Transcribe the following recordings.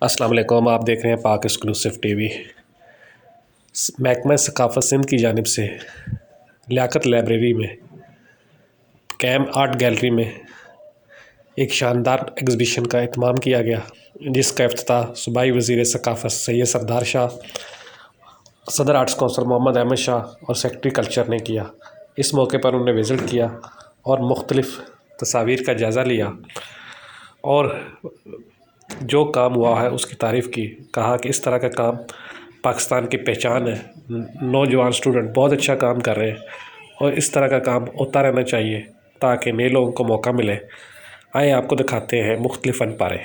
अस्सलाम वालेकुम। आप देख रहे हैं पाक एक्सक्लूसिव टीवी। महकमा सकाफ़त सिंध की जानिब से लियाकत लाइब्रेरी में कैम आर्ट गैलरी में एक शानदार एग्ज़िबिशन का एहतमाम किया गया, जिसका इफ्तिताह सूबाई वज़ीर सकाफ़त सैयद सरदार शाह, सदर आर्ट्स कौंसल मोहम्मद अहमद शाह और सेक्रेटरी कल्चर ने किया। इस मौके पर उन्होंने विज़िट किया और मुख्तलिफ़ तस्वीर का जायज़ा लिया और जो काम हुआ है उसकी तारीफ़ की। कहा कि इस तरह का काम पाकिस्तान की पहचान है। नौजवान स्टूडेंट बहुत अच्छा काम कर रहे हैं और इस तरह का काम होता रहना चाहिए ताकि नए लोगों को मौका मिले। आइए आपको दिखाते हैं मुख्तलिफ़ फ़न पारे।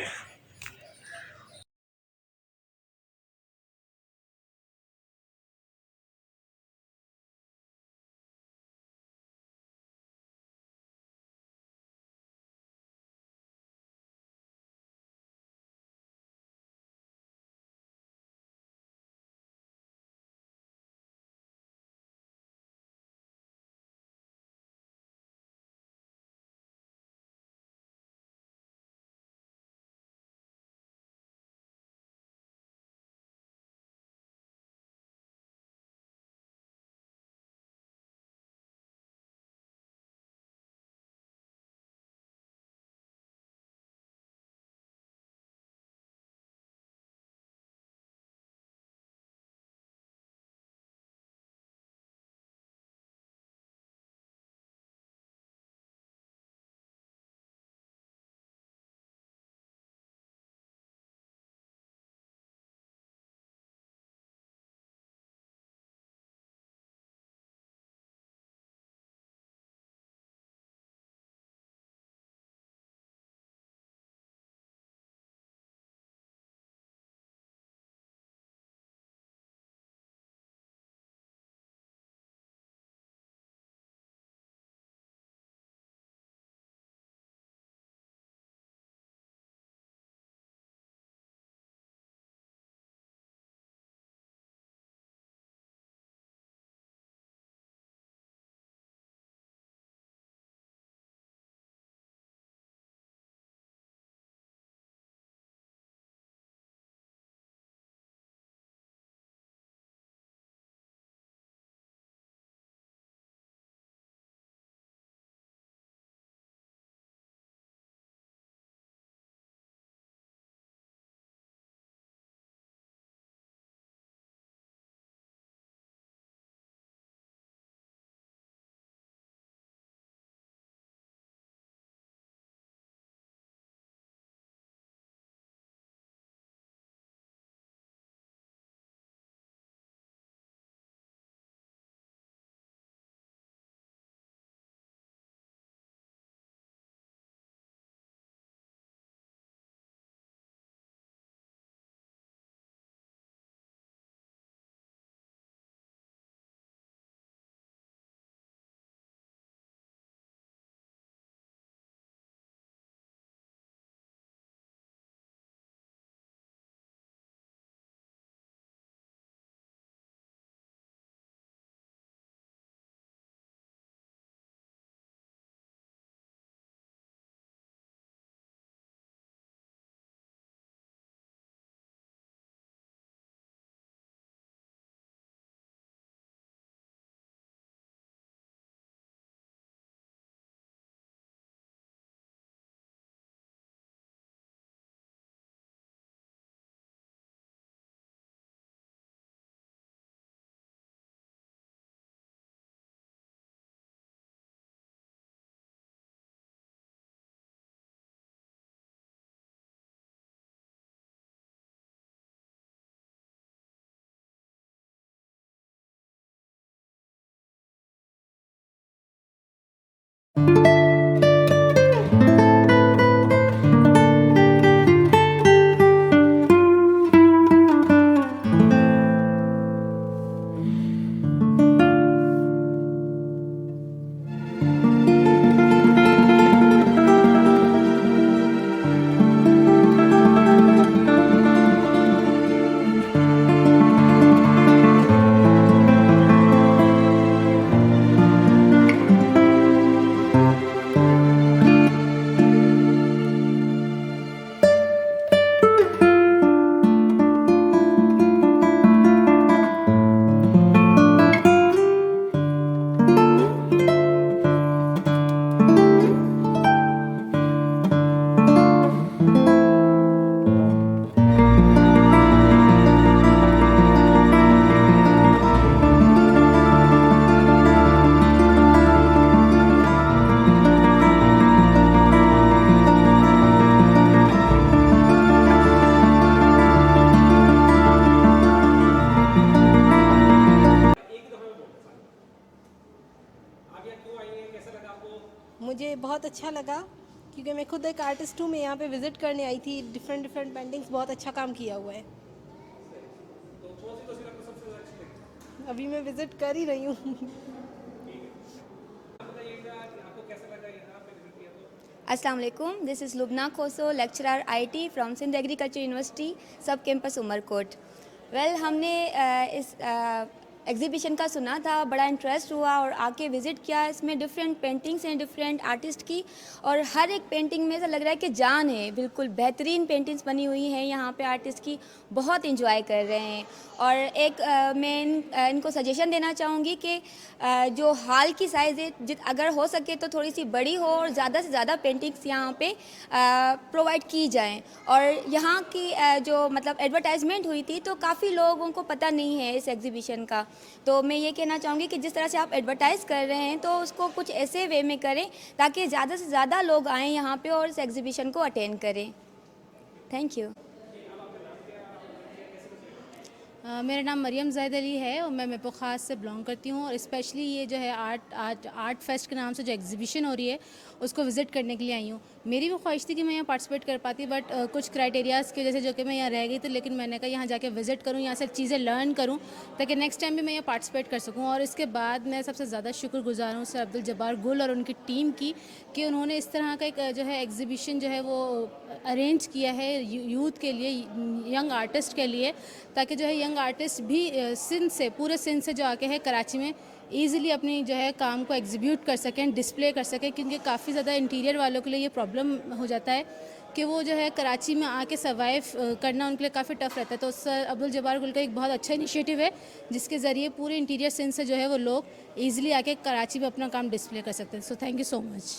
बहुत अच्छा लगा क्योंकि मैं खुद एक आर्टिस्ट हूँ। मैं यहाँ पे विज़िट करने आई थी। डिफरेंट पेंटिंग्स, बहुत अच्छा काम किया हुआ है। अभी मैं विज़िट कर ही रही हूँ। अस्सलाम वालेकुम, this is Lubna Khoso, lecturer IT from Sindh agriculture university sub campus Umarkot. हमने इस एग्ज़िबिशन का सुना था, बड़ा इंटरेस्ट हुआ और आके विज़िट किया। इसमें डिफरेंट पेंटिंग्स हैं डिफरेंट आर्टिस्ट की, और हर एक पेंटिंग में ऐसा लग रहा है कि जान है। बिल्कुल बेहतरीन पेंटिंग्स बनी हुई हैं यहाँ पे आर्टिस्ट की, बहुत इंजॉय कर रहे हैं। और एक मैं इनको सजेशन देना चाहूँगी कि जो हॉल की साइज़ है, अगर हो सके तो थोड़ी सी बड़ी हो और ज़्यादा से ज़्यादा पेंटिंग्स यहाँ पे प्रोवाइड की जाएं। और यहाँ की जो मतलब एडवर्टाइजमेंट हुई थी तो काफ़ी लोगों को पता नहीं है इस एग्जीबिशन का। तो मैं ये कहना चाहूँगी कि जिस तरह से आप एडवर्टाइज़ कर रहे हैं तो उसको कुछ ऐसे वे में करें ताकि ज़्यादा से ज़्यादा लोग आएँ यहाँ पे और इस एग्जीबिशन को अटेंड करें। Thank you. मेरा नाम मरियम ज़ैद अली है और मैं मेपो ख़ास से बिलोंग करती हूँ। और स्पेशली ये जो है आर्ट फेस्ट के नाम से जो एग्जीबिशन हो रही है उसको विज़िट करने के लिए आई हूँ। मेरी भी ख्वाहिश थी कि मैं यहाँ पार्टिसिपेट कर पाती, बट कुछ क्राइटेरियाज़ की वजह से जो कि मैं यहाँ रह गई थी। लेकिन मैंने कहा यहाँ जाके विज़िट करूँ, यहाँ से चीज़ें लर्न करूँ ताकि नेक्स्ट टाइम भी मैं यहाँ पार्टिसिपेट कर सकूँ। और इसके बाद मैं सबसे ज़्यादा शुक्रगुज़ार हूँ सर अब्दुल जब्बार गुल और उनकी टीम की कि उन्होंने इस तरह का एक जो है एग्जीबिशन जो है वो अरेंज किया है यूथ के लिए, यंग आर्टिस्ट के लिए, ताकि जो है यंग आर्टिस्ट भी पूरे सिंध से जो आके है कराची में ईज़िली अपनी जो है काम को एग्जीक्यूट कर सकें, डिस्प्ले कर सकें। क्योंकि काफ़ी ज़्यादा इंटीरियर वालों के लिए ये प्रॉब्लम हो जाता है कि वो जो है कराची में आके सर्वाइव करना उनके लिए काफ़ी टफ रहता है। तो सर अब्दुल जब्बार गुल का एक बहुत अच्छा इनिशिएटिव है जिसके ज़रिए पूरे इंटीरियर सिंध से जो है वो लोग ईज़िली आके कराची में अपना काम डिस्प्ले कर सकते हैं। So thank you so much.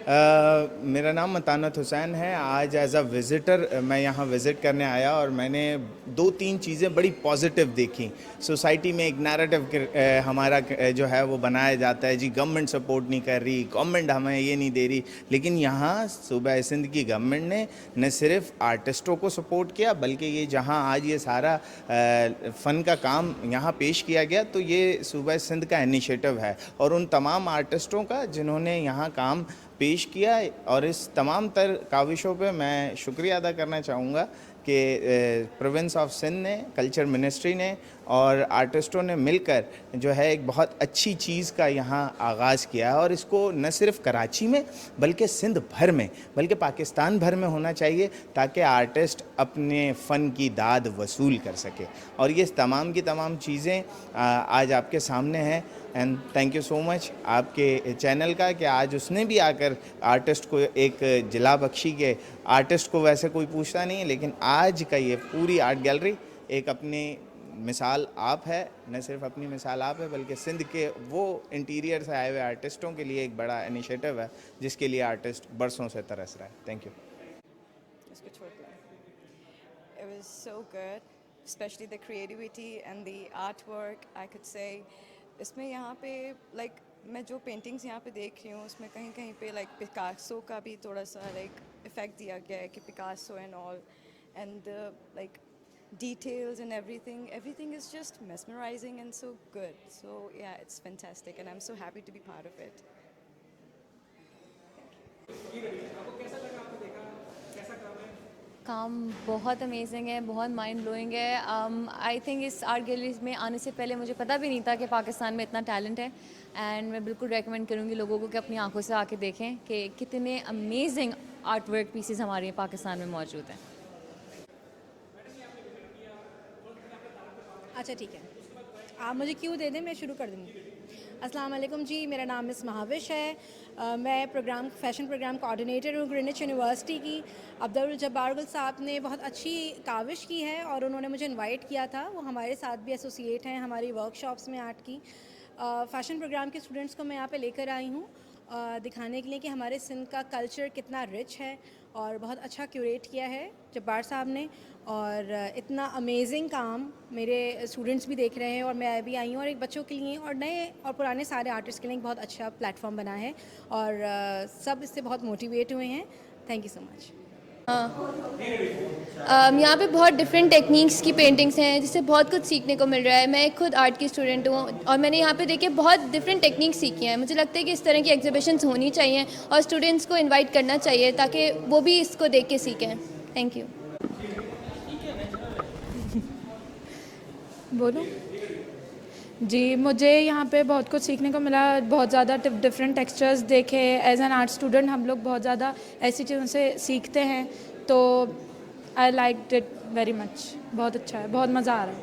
मेरा नाम मतानत हुसैन है। आज एज अ विज़िटर मैं यहाँ विज़िट करने आया और मैंने 2-3 चीज़ें बड़ी पॉजिटिव देखी। सोसाइटी में एक नैरेटिव हमारा जो है वो बनाया जाता है, जी गवर्नमेंट सपोर्ट नहीं कर रही, गवर्नमेंट हमें ये नहीं दे रही। लेकिन यहाँ सूबा सिंध की गवर्नमेंट ने न सिर्फ आर्टिस्टों को सपोर्ट किया, बल्कि ये जहाँ आज ये सारा फ़न का काम यहाँ पेश किया गया तो ये सूबा सिंध का इनिशिएटिव है। और उन तमाम आर्टिस्टों का जिन्होंने यहाँ काम पेश किया, और इस तमाम तर काविशों पे मैं शुक्रिया अदा करना चाहूँगा कि प्रोविंस ऑफ सिंध ने, कल्चर मिनिस्ट्री ने और आर्टिस्टों ने मिलकर जो है एक बहुत अच्छी चीज़ का यहाँ आगाज़ किया है। और इसको न सिर्फ कराची में बल्कि सिंध भर में, बल्कि पाकिस्तान भर में होना चाहिए ताकि आर्टिस्ट अपने फ़न की दाद वसूल कर सके। और ये तमाम की तमाम चीज़ें आज आपके सामने हैं। And thank you so much आपके चैनल का कि आज उसने भी आकर आर्टिस्ट को एक जिला बख्शी के। आर्टिस्ट को वैसे कोई पूछता नहीं है, लेकिन आज का ये पूरी आर्ट गैलरी एक अपनी मिसाल आप है। न सिर्फ अपनी मिसाल आप है बल्कि सिंध के वो इंटीरियर से आए हुए आर्टिस्टों के लिए एक बड़ा इनिशिएटिव है जिसके लिए आर्टिस्ट बरसों से तरस रहा है। Thank you. It was so good, especially the creativity and the artwork, I could say. इसमें यहाँ पे like मैं जो पेंटिंग्स यहाँ पे देख रही हूँ उसमें कहीं कहीं पे like पिकासो का भी थोड़ा सा like इफ़ेक्ट दिया गया है कि Picasso and all, and the like details and everything is just mesmerizing and so good. So yeah, it's fantastic and I'm so happy to be part of it. काम बहुत अमेजिंग है, बहुत mind blowing है। I think इस art gallery में आने से पहले मुझे पता भी नहीं था कि पाकिस्तान में इतना टैलेंट है। एंड मैं बिल्कुल रेकमेंड करूँगी लोगों को कि अपनी आंखों से आके देखें कि कितने अमेजिंग आर्ट वर्क पीसेस हमारे पाकिस्तान में मौजूद हैं। अच्छा ठीक है, आप मुझे क्यों दे दें, मैं शुरू कर दूँगी। अस्सलाम वालेकुम जी, मेरा नाम मिस महाविश है। मैं फैशन प्रोग्राम कोऑर्डिनेटर हूँ ग्रीनिच यूनिवर्सिटी की। अब्दुल जब्बार गुल साहब ने बहुत अच्छी काविश की है और उन्होंने मुझे इनवाइट किया था। वो हमारे साथ भी एसोसिएट हैं हमारी वर्कशॉप्स में आर्ट की। फ़ैशन प्रोग्राम के स्टूडेंट्स को मैं यहाँ पे लेकर आई हूँ दिखाने के लिए कि हमारे सिंध का कल्चर कितना रिच है, और बहुत अच्छा क्यूरेट किया है जब्बार साहब ने। और इतना अमेजिंग काम मेरे स्टूडेंट्स भी देख रहे हैं और मैं भी आई हूँ, और एक बच्चों के लिए और नए और पुराने सारे आर्टिस्ट के लिए एक बहुत अच्छा प्लेटफॉर्म बना है और सब इससे बहुत मोटिवेट हुए हैं। Thank you so much. यहाँ पे बहुत डिफरेंट टेक्निक्स की पेंटिंग्स हैं जिससे बहुत कुछ सीखने को मिल रहा है। मैं खुद आर्ट की स्टूडेंट हूँ और मैंने यहाँ पे देखे बहुत डिफरेंट टेक्निक्स सीखी हैं। मुझे लगता है कि इस तरह की एग्जीबिशंस होनी चाहिए और स्टूडेंट्स को इनवाइट करना चाहिए ताकि वो भी इसको देख के सीखें। Thank you. बोलो जी, मुझे यहाँ पे बहुत कुछ सीखने को मिला, बहुत ज़्यादा डिफरेंट टेक्सचर्स देखे। एज एन आर्ट स्टूडेंट हम लोग बहुत ज़्यादा ऐसी चीज़ों से सीखते हैं, तो I like it very much. बहुत अच्छा है, बहुत मज़ा आ रहा है।